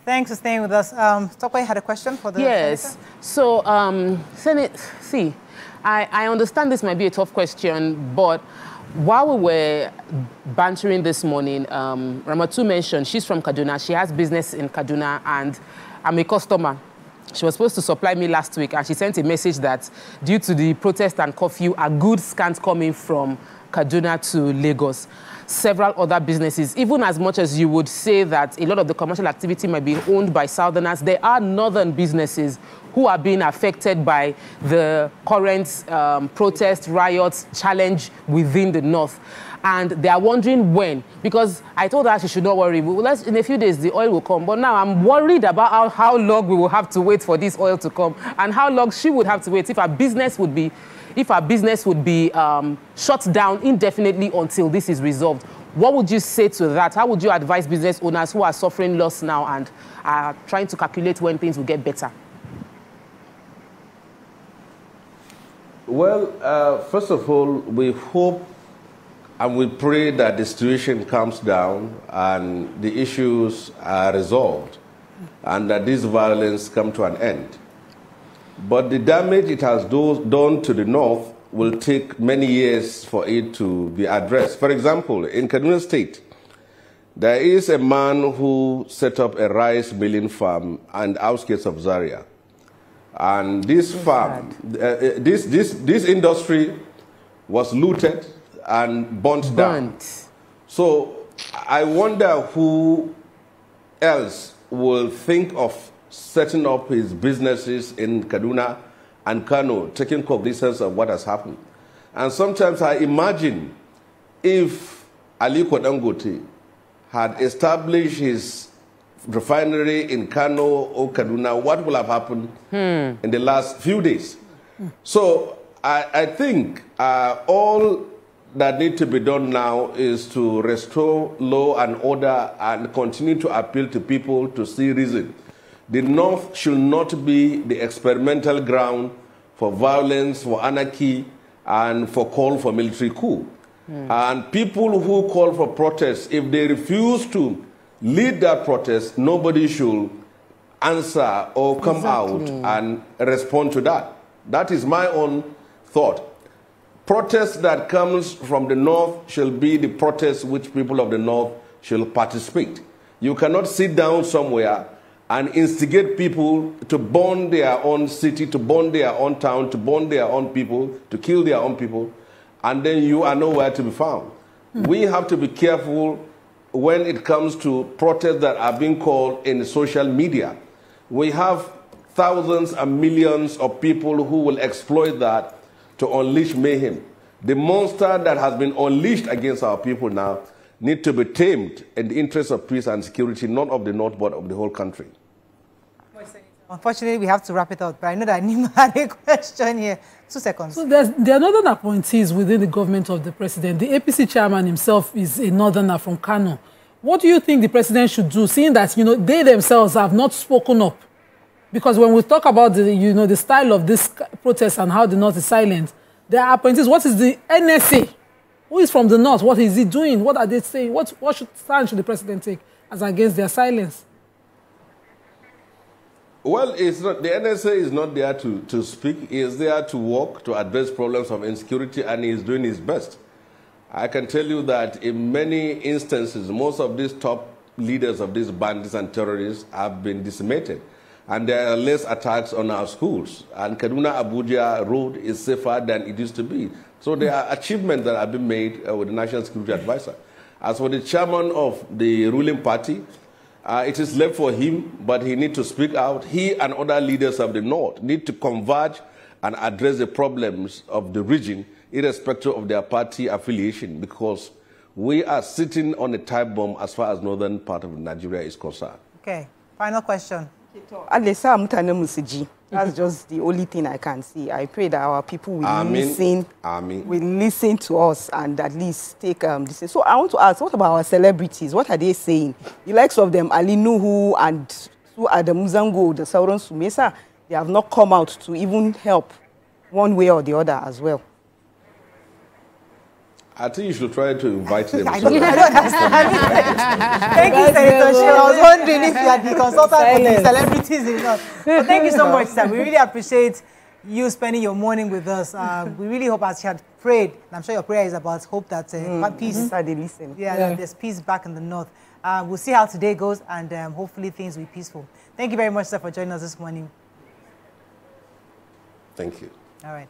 Thanks for staying with us. Tokwe had a question for the Yes. Senator? So, Senate, see, I understand this might be a tough question, but while we were bantering this morning, Ramatu mentioned she's from Kaduna. She has business in Kaduna, and I'm a customer. She was supposed to supply me last week, and she sent a message that due to the protest and curfew, a goods can't come in from Kaduna to Lagos. Several other businesses, even as much as you would say that a lot of the commercial activity might be owned by Southerners, there are northern businesses who are being affected by the current protest, riots, challenge within the north. And they are wondering when, because I told her she should not worry. In a few days, the oil will come. But now I'm worried about how long we will have to wait for this oil to come and how long she would have to wait if our business would be shut down indefinitely until this is resolved. What would you say to that? How would you advise business owners who are suffering loss now and are trying to calculate when things will get better? Well, first of all, we hope and we pray that the situation calms down and the issues are resolved and that this violence come to an end. But the damage it has done to the north will take many years for it to be addressed. For example, in Kaduna State, there is a man who set up a rice milling farm on the outskirts of Zaria. And this farm, this industry was looted and burnt down. So I wonder who else will think of setting up his businesses in Kaduna and Kano, taking cognizance of what has happened. And sometimes I imagine if Aliko Dangote had established his refinery in Kano or Kaduna, what will have happened in the last few days? So I think all that needs to be done now is to restore law and order and continue to appeal to people to see reason. The North should not be the experimental ground for violence, for anarchy, and for call for military coup. And people who call for protests, if they refuse to lead that protest, nobody should answer or come out and respond to that. That is my own thought. Protest that comes from the North shall be the protest which people of the North shall participate. You cannot sit down somewhere and instigate people to burn their own city, to burn their own town, to burn their own people, to kill their own people, and then you are nowhere to be found. We have to be careful when it comes to protests that are being called in social media. We have thousands and millions of people who will exploit that to unleash mayhem. The monster that has been unleashed against our people now need to be tamed in the interest of peace and security, not of the North, but of the whole country. Unfortunately, we have to wrap it up, but I know that Nima had a question here. 2 seconds. So there are northern appointees within the government of the president. The APC chairman himself is a northerner from Kano. What do you think the president should do, seeing that, they themselves have not spoken up? Because when we talk about the, the style of this protest and how the North is silent, there are appointees. What is the NSA? Who is from the North? What is he doing? What are they saying? What stand should the president take as against their silence? Well, it's not, the NSA is not there to speak. He is there to work, to address problems of insecurity, and he is doing his best. I can tell you that in many instances, most of these top leaders of these bandits and terrorists have been decimated. And there are less attacks on our schools. And Kaduna-Abuja road is safer than it used to be. So there are achievements that have been made with the National Security Advisor. As for the chairman of the ruling party, it is left for him, but he needs to speak out. He and other leaders of the North need to converge and address the problems of the region, irrespective of their party affiliation, because we are sitting on a time bomb as far as northern part of Nigeria is concerned. Okay, final question. That's just the only thing I can see. I pray that our people will listen to us and at least take this. So I want to ask, what about our celebrities? What are they saying? The likes of them, Ali Nuhu and Adam Muzango, the Sauron Sumesa, they have not come out to even help one way or the other as well. I think you should try to invite them. I don't understand. Thank you, Senator Shehu. I was wondering if you are the consultant for the celebrities or not. But thank you so much, sir. We really appreciate you spending your morning with us. We really hope, as you had prayed, and I'm sure your prayer is about hope that peace. They listen. That there's peace back in the north. We'll see how today goes, and hopefully things will be peaceful. Thank you very much, sir, for joining us this morning. Thank you. All right.